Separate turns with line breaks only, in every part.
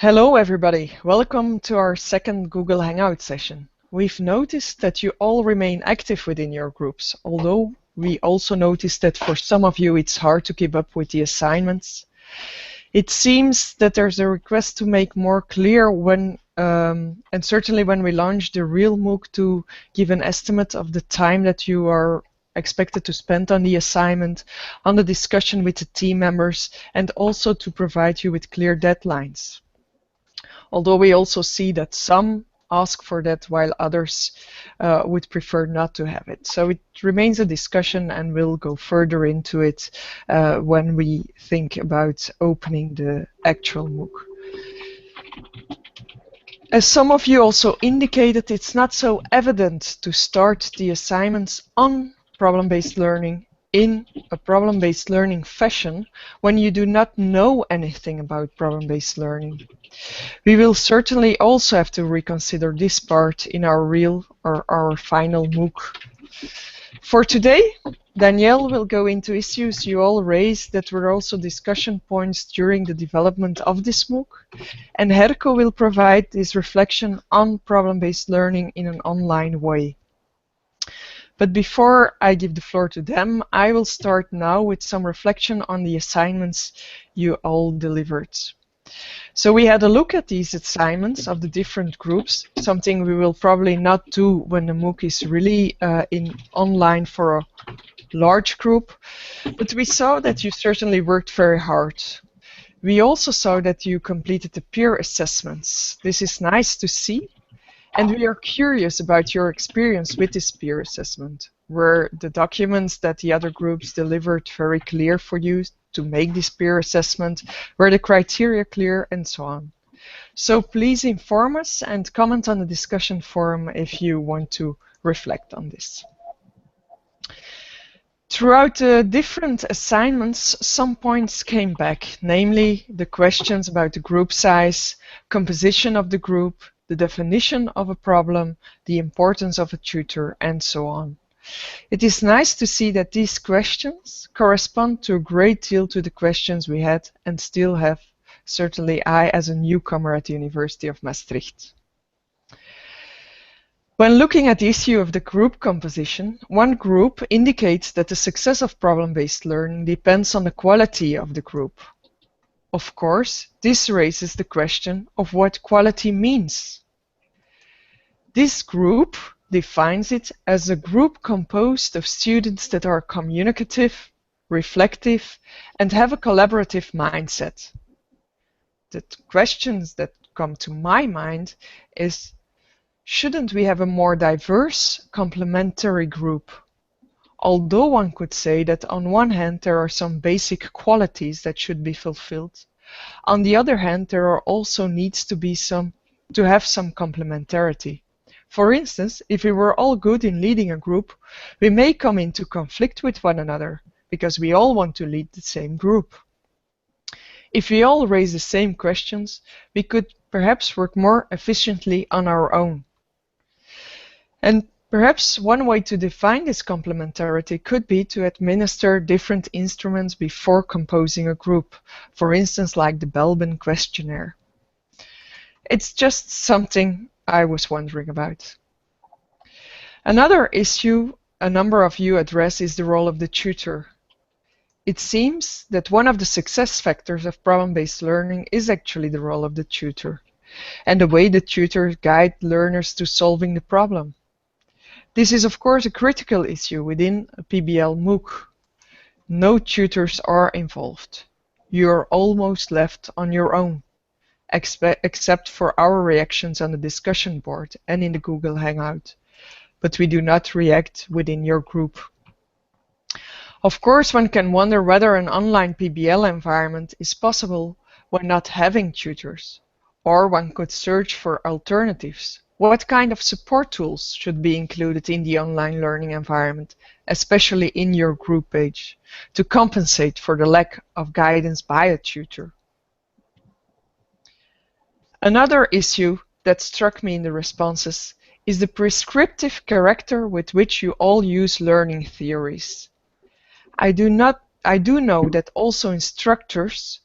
Hello everybody, welcome to our second Google Hangout session. We've noticed that you all remain active within your groups, although we also noticed that for some of you it's hard to keep up with the assignments. It seems that there's a request to make more clear when, and certainly when we launch the real MOOC, to give an estimate of the time that you are expected to spend on the assignment, on the discussion with the team members, and also to provide you with clear deadlines. Although we also see that some ask for that while others would prefer not to have it. So it remains a discussion and we'll go further into it when we think about opening the actual MOOC. As some of you also indicated, it's not so evident to start the assignments on problem-based learning in a problem-based learning fashion when you do not know anything about problem-based learning. We will certainly also have to reconsider this part in our real or our final MOOC. For today, Danielle will go into issues you all raised that were also discussion points during the development of this MOOC, and Herco will provide this reflection on problem-based learning in an online way. But before I give the floor to them, I will start now with some reflection on the assignments you all delivered. So we had a look at these assignments of the different groups, something we will probably not do when the MOOC is really online for a large group, but we saw that you certainly worked very hard. We also saw that you completed the peer assessments. This is nice to see. And we are curious about your experience with this peer assessment. Were the documents that the other groups delivered very clear for you to make this peer assessment? Were the criteria clear, and so on? So please inform us and comment on the discussion forum if you want to reflect on this. Throughout the different assignments, some points came back, namely the questions about the group size, composition of the group, the definition of a problem, the importance of a tutor, and so on. It is nice to see that these questions correspond to a great deal to the questions we had and still have, certainly I as a newcomer at the University of Maastricht. When looking at the issue of the group composition, one group indicates that the success of problem-based learning depends on the quality of the group. Of course, this raises the question of what quality means. This group defines it as a group composed of students that are communicative, reflective, and have a collaborative mindset. The questions that come to my mind is, shouldn't we have a more diverse, complementary group? Although one could say that on one hand there are some basic qualities that should be fulfilled, on the other hand there are also needs to have some complementarity. For instance, if we were all good in leading a group, we may come into conflict with one another because we all want to lead the same group. If we all raise the same questions, we could perhaps work more efficiently on our own. And perhaps one way to define this complementarity could be to administer different instruments before composing a group, for instance like the Belbin questionnaire. It's just something I was wondering about. Another issue a number of you address is the role of the tutor. It seems that one of the success factors of problem-based learning is actually the role of the tutor, and the way the tutors guide learners to solving the problem. This is of course a critical issue within a PBL MOOC. No tutors are involved. You are almost left on your own, except for our reactions on the discussion board and in the Google Hangout. But we do not react within your group. Of course, one can wonder whether an online PBL environment is possible when not having tutors, or one could search for alternatives. What kind of support tools should be included in the online learning environment, especially in your group page, to compensate for the lack of guidance by a tutor? Another issue that struck me in the responses is the prescriptive character with which you all use learning theories. I do know that also instructors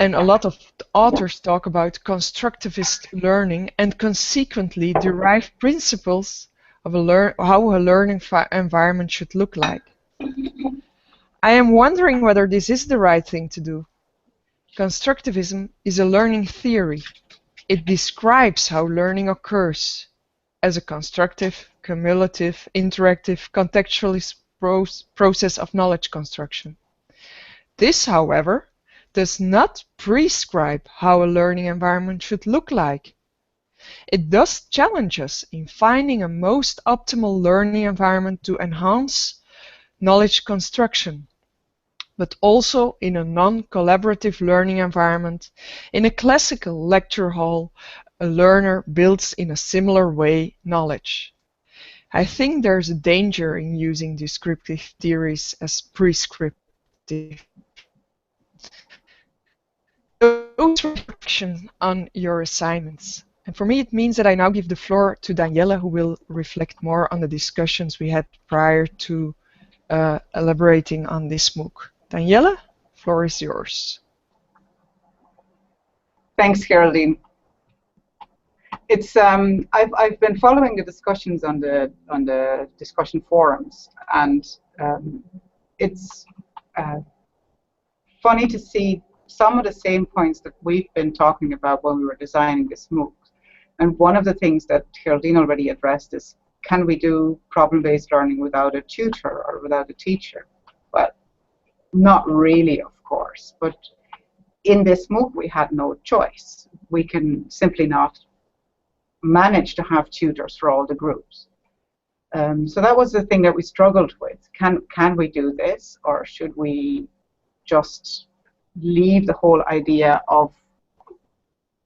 And a lot of authors talk about constructivist learning and consequently derive principles of how a learning environment should look like. I am wondering whether this is the right thing to do. Constructivism is a learning theory. It describes how learning occurs as a constructive, cumulative, interactive, contextualist process of knowledge construction. This, however, does not prescribe how a learning environment should look like. It does challenge us in finding a most optimal learning environment to enhance knowledge construction, but also in a non-collaborative learning environment. In a classical lecture hall, a learner builds in a similar way knowledge. I think there's a danger in using descriptive theories as prescriptive. Those reflections on your assignments. And for me, it means that I now give the floor to Danielle, who will reflect more on the discussions we had prior to elaborating on this MOOC. Danielle, floor is yours.
Thanks, Geraldine. It's I've been following the discussions on the discussion forums, and it's funny to see some of the same points that we've been talking about when we were designing this MOOC. And one of the things that Geraldine already addressed is, can we do problem-based learning without a tutor or without a teacher? Well, not really, of course, but in this MOOC we had no choice. We can simply not manage to have tutors for all the groups. So that was the thing that we struggled with. Can we do this, or should we just leave the whole idea of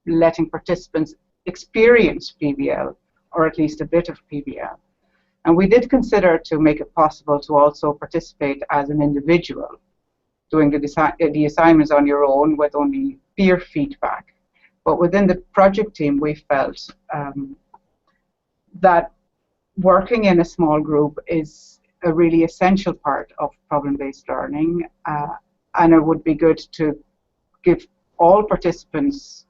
letting participants experience PBL, or at least a bit of PBL? And we did consider to make it possible to also participate as an individual, doing the assignments on your own with only peer feedback. But within the project team, we felt that working in a small group is a really essential part of problem-based learning, and it would be good to give all participants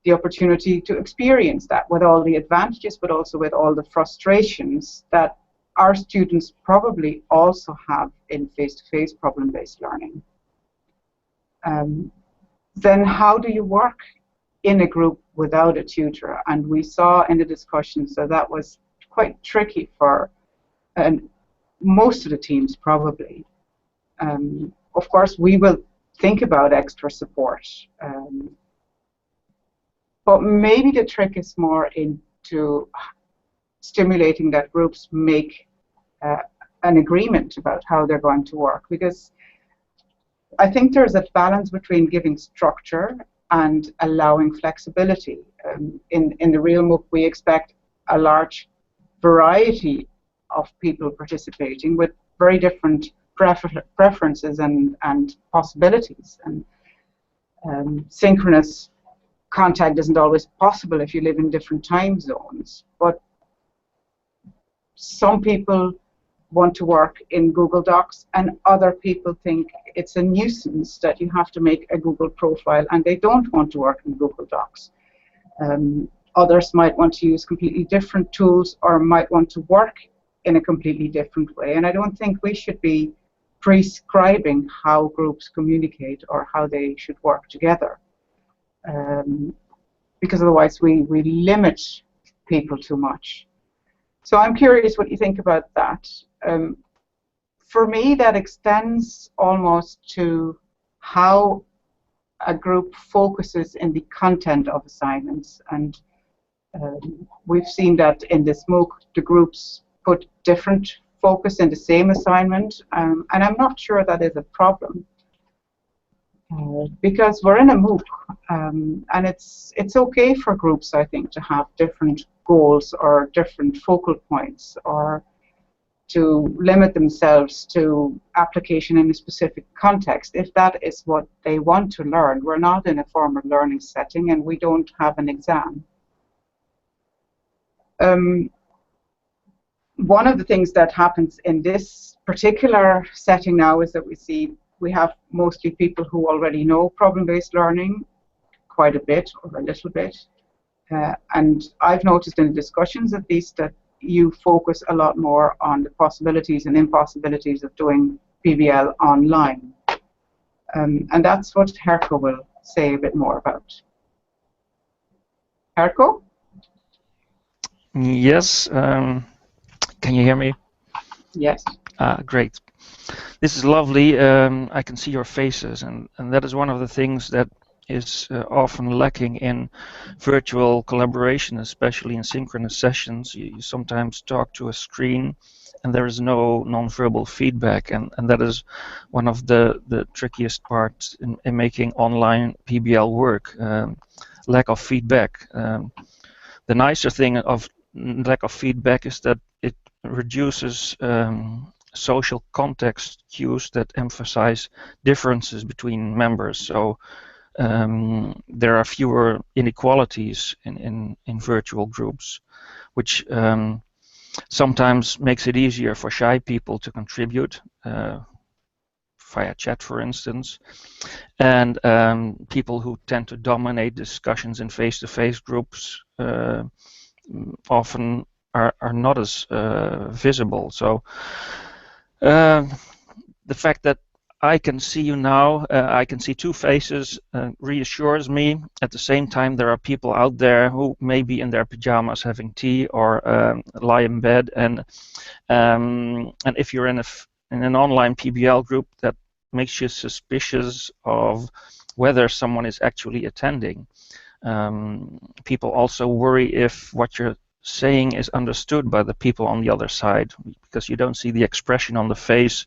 the opportunity to experience that with all the advantages, but also with all the frustrations that our students probably also have in face-to-face problem-based learning. Then how do you work in a group without a tutor? And we saw in the discussions that that was quite tricky for most of the teams, probably. Of course, we will think about extra support, but maybe the trick is more into stimulating that groups make an agreement about how they're going to work, because I think there's a balance between giving structure and allowing flexibility. In the real MOOC, we expect a large variety of people participating with very different preferences and possibilities. And synchronous contact isn't always possible if you live in different time zones. But some people want to work in Google Docs, and other people think it's a nuisance that you have to make a Google profile, and they don't want to work in Google Docs. Others might want to use completely different tools, or might want to work in a completely different way. And I don't think we should be prescribing how groups communicate or how they should work together, because otherwise we limit people too much. So I'm curious what you think about that. For me, that extends almost to how a group focuses in the content of assignments. And we've seen that in this MOOC, the groups put different focus in the same assignment, and I'm not sure that is a problem. Because we're in a MOOC, and it's okay for groups, I think, to have different goals or different focal points, or to limit themselves to application in a specific context, if that is what they want to learn. We're not in a formal learning setting, and we don't have an exam. One of the things that happens in this particular setting now is that we see we have mostly people who already know problem-based learning quite a bit or a little bit. And I've noticed in the discussions at least that you focus a lot more on the possibilities and impossibilities of doing PBL online. And that's what Herco will say a bit more about. Herco?
Yes. Can you hear me?
Yes.
Great. This is lovely. I can see your faces, and that is one of the things that is often lacking in virtual collaboration, especially in synchronous sessions. You sometimes talk to a screen and there is no non-verbal feedback, and that is one of the trickiest parts in making online PBL work. Lack of feedback. The nicer thing of lack of feedback is that it reduces social context cues that emphasize differences between members. So there are fewer inequalities in virtual groups, which sometimes makes it easier for shy people to contribute via chat, for instance, and people who tend to dominate discussions in face-to-face groups often are not as visible. So the fact that I can see you now, I can see two faces, reassures me. At the same time, there are people out there who may be in their pajamas having tea or lie in bed, and if you're in an online PBL group, that makes you suspicious of whether someone is actually attending. People also worry if what you're saying is understood by the people on the other side, because you don't see the expression on the face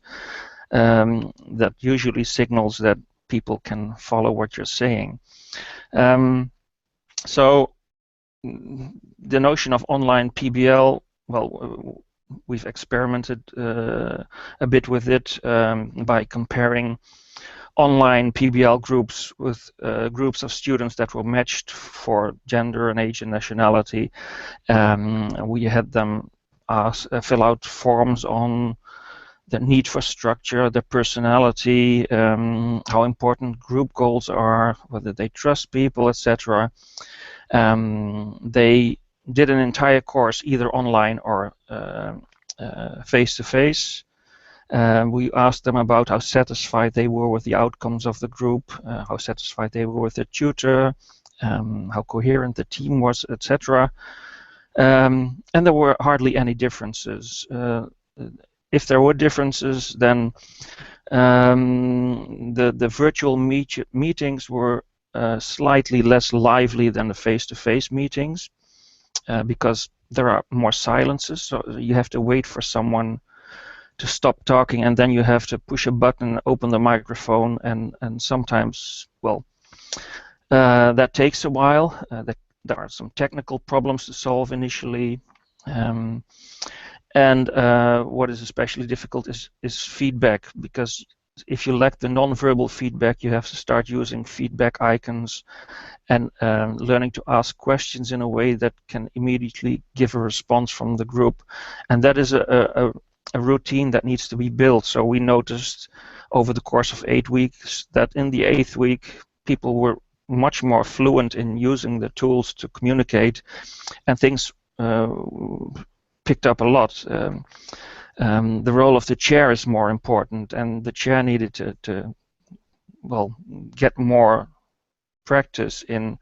that usually signals that people can follow what you're saying. So the notion of online PBL, well, we've experimented a bit with it by comparing online PBL groups with groups of students that were matched for gender and age and nationality. We had them fill out forms on the need for structure, their personality, how important group goals are, whether they trust people, etc. They did an entire course either online or face-to-face. We asked them about how satisfied they were with the outcomes of the group, how satisfied they were with the tutor, how coherent the team was, etc. And there were hardly any differences. If there were differences, then the virtual meetings were slightly less lively than the face-to-face meetings because there are more silences, so you have to wait for someone to stop talking, and then you have to push a button, open the microphone, and sometimes, well, that takes a while. There are some technical problems to solve initially. And what is especially difficult is feedback, because if you lack the non-verbal feedback, you have to start using feedback icons and learning to ask questions in a way that can immediately give a response from the group. And that is a routine that needs to be built. So we noticed over the course of 8 weeks that in the 8th week, people were much more fluent in using the tools to communicate, and things picked up a lot. The role of the chair is more important, and the chair needed to well, get more practice in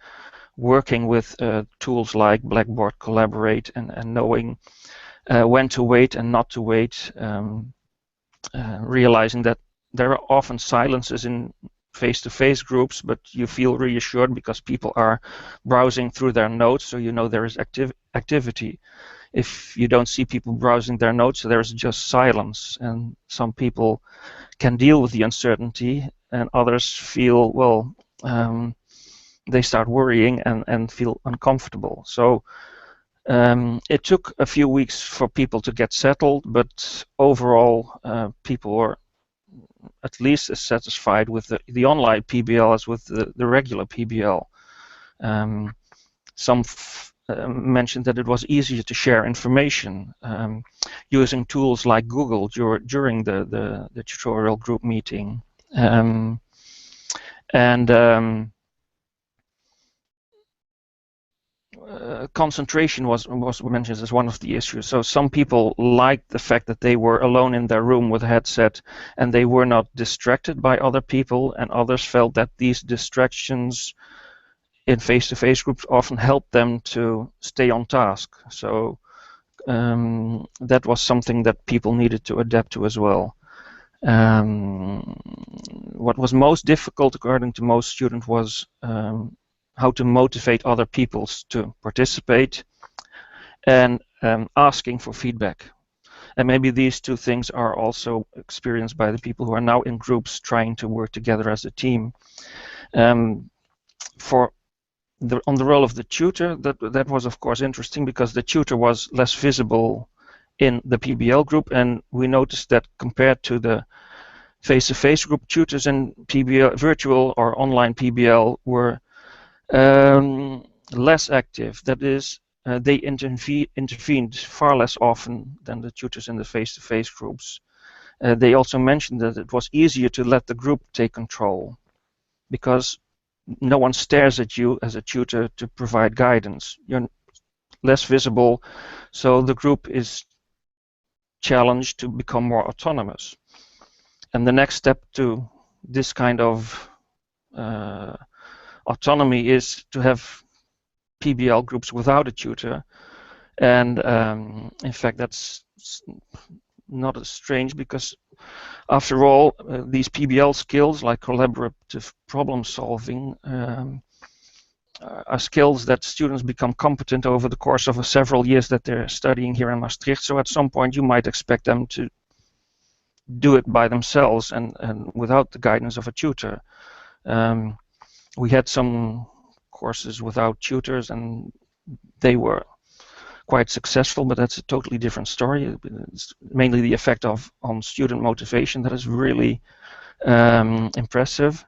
working with tools like Blackboard Collaborate and knowing when to wait and not to wait, realizing that there are often silences in face-to-face groups, but you feel reassured because people are browsing through their notes, so you know there is activity. If you don't see people browsing their notes, there's just silence, and some people can deal with the uncertainty, and others feel, well, they start worrying and feel uncomfortable. So it took a few weeks for people to get settled, but overall people were at least as satisfied with the online PBL as with the regular PBL. Some mentioned that it was easier to share information using tools like Google during the tutorial group meeting. And concentration was mentioned as one of the issues. So some people liked the fact that they were alone in their room with a headset and they were not distracted by other people, and others felt that these distractions in face-to-face groups often helped them to stay on task. So that was something that people needed to adapt to as well. What was most difficult, according to most students, was how to motivate other people to participate and asking for feedback. And maybe these two things are also experienced by the people who are now in groups trying to work together as a team. On the role of the tutor, that was of course interesting because the tutor was less visible in the PBL group, and we noticed that compared to the face-to-face group, tutors in PBL, virtual or online PBL, were less active. That is, they intervened far less often than the tutors in the face-to-face groups. They also mentioned that it was easier to let the group take control because no one stares at you as a tutor to provide guidance. You're less visible, so the group is challenged to become more autonomous. And the next step to this kind of autonomy is to have PBL groups without a tutor. And in fact, that's not as strange because after all, these PBL skills like collaborative problem solving are skills that students become competent over the course of several years that they're studying here in Maastricht. So at some point you might expect them to do it by themselves and without the guidance of a tutor. We had some courses without tutors and they were quite successful, but that's a totally different story. It's mainly the effect on student motivation that is really impressive.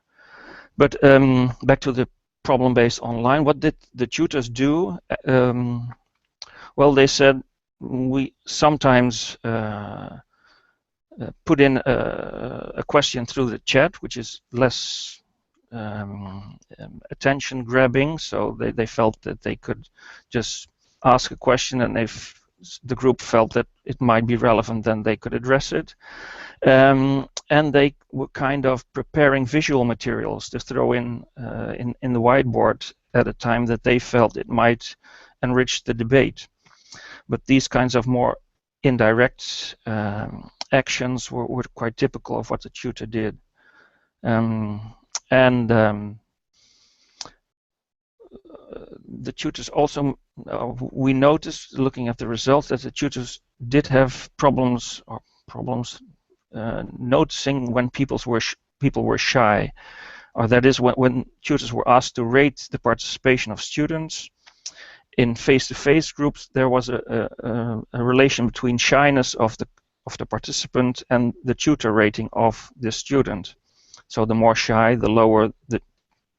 But back to the problem-based online, what did the tutors do? Well, they said we sometimes put in a question through the chat, which is less attention grabbing, so they felt that they could just ask a question, and if the group felt that it might be relevant, then they could address it. And they were kind of preparing visual materials to throw in the whiteboard at a time that they felt it might enrich the debate. But these kinds of more indirect actions were quite typical of what the tutor did. The tutors also, we noticed looking at the results that the tutors did have problems noticing when people were shy, or that is when tutors were asked to rate the participation of students. In face-to-face groups, there was a relation between shyness of the participant and the tutor rating of the student. So the more shy, the lower the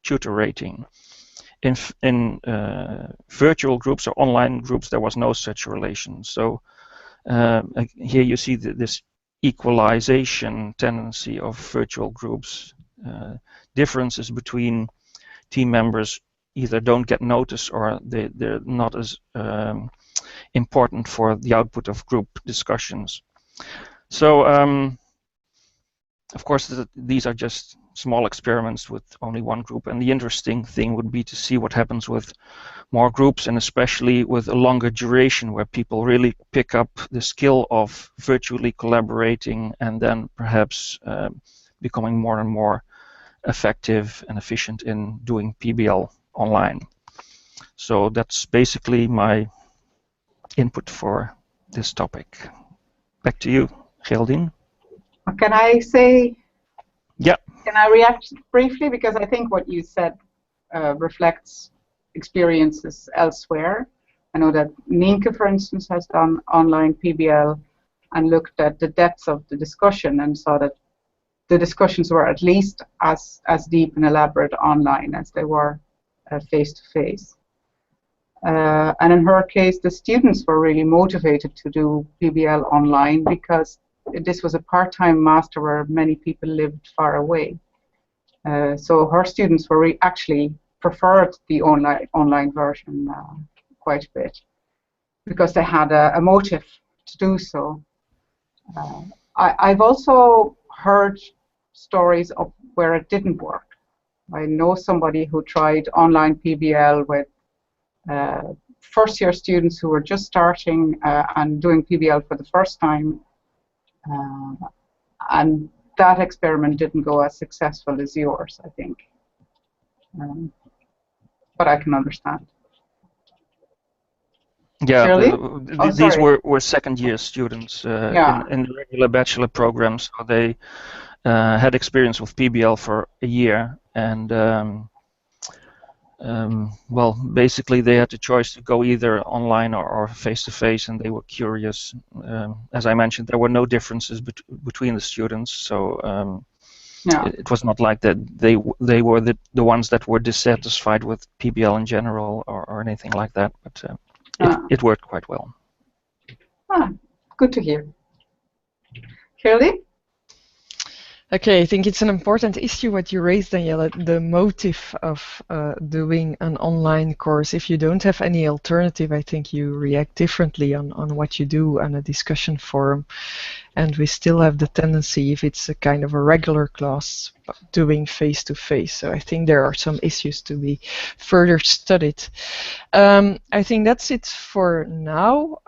tutor rating. In virtual groups or online groups, there was no such relation. So here you see this equalization tendency of virtual groups. Differences between team members either don't get noticed or they're not as important for the output of group discussions. So of course these are just small experiments with only one group, and the interesting thing would be to see what happens with more groups, and especially with a longer duration where people really pick up the skill of virtually collaborating and then perhaps becoming more and more effective and efficient in doing PBL online. So that's basically my input for this topic. Back to you, Geraldine.
Can I say?
Yeah.
Can I react briefly? Because I think what you said reflects experiences elsewhere. I know that Nienke, for instance, has done online PBL and looked at the depth of the discussion and saw that the discussions were at least as deep and elaborate online as they were face-to-face. And in her case, the students were really motivated to do PBL online because this was a part-time master where many people lived far away. So her students were actually preferred the online version quite a bit because they had a motive to do so. I've also heard stories of where it didn't work. I know somebody who tried online PBL with first-year students who were just starting and doing PBL for the first time, and that experiment didn't go as successful as yours, I think. But I can understand.
Yeah, these
sorry.
were second-year students
Yeah.
in the regular bachelor program, so they had experience with PBL for a year, and well, basically they had the choice to go either online or face-to-face, and they were curious. As I mentioned, there were no differences between the students, so
yeah.
it was not like that they were the ones that were dissatisfied with PBL in general or anything like that, but it worked quite well.
Good to hear. Shirley?
Okay, I think it's an important issue what you raised, Daniela, the motive of doing an online course. If you don't have any alternative, I think you react differently on what you do on a discussion forum. And we still have the tendency, if it's a kind of a regular class, doing face-to-face. So I think there are some issues to be further studied. I think that's it for now.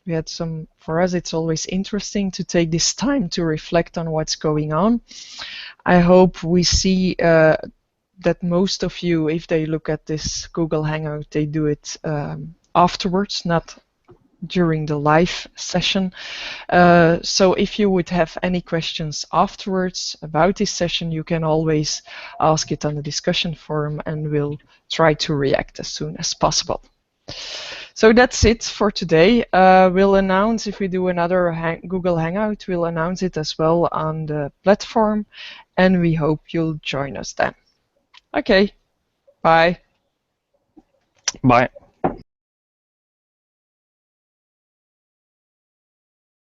We had some, for us, it's always interesting to take this time to reflect on what's going on. I hope we see that most of you, if they look at this Google Hangout, they do it afterwards, not during the live session. So if you would have any questions afterwards about this session, you can always ask it on the discussion forum and we'll try to react as soon as possible. So that's it for today. We'll announce if we do another Google Hangout, we'll announce it as well on the platform, and we hope you'll join us then. Okay, bye.
Bye.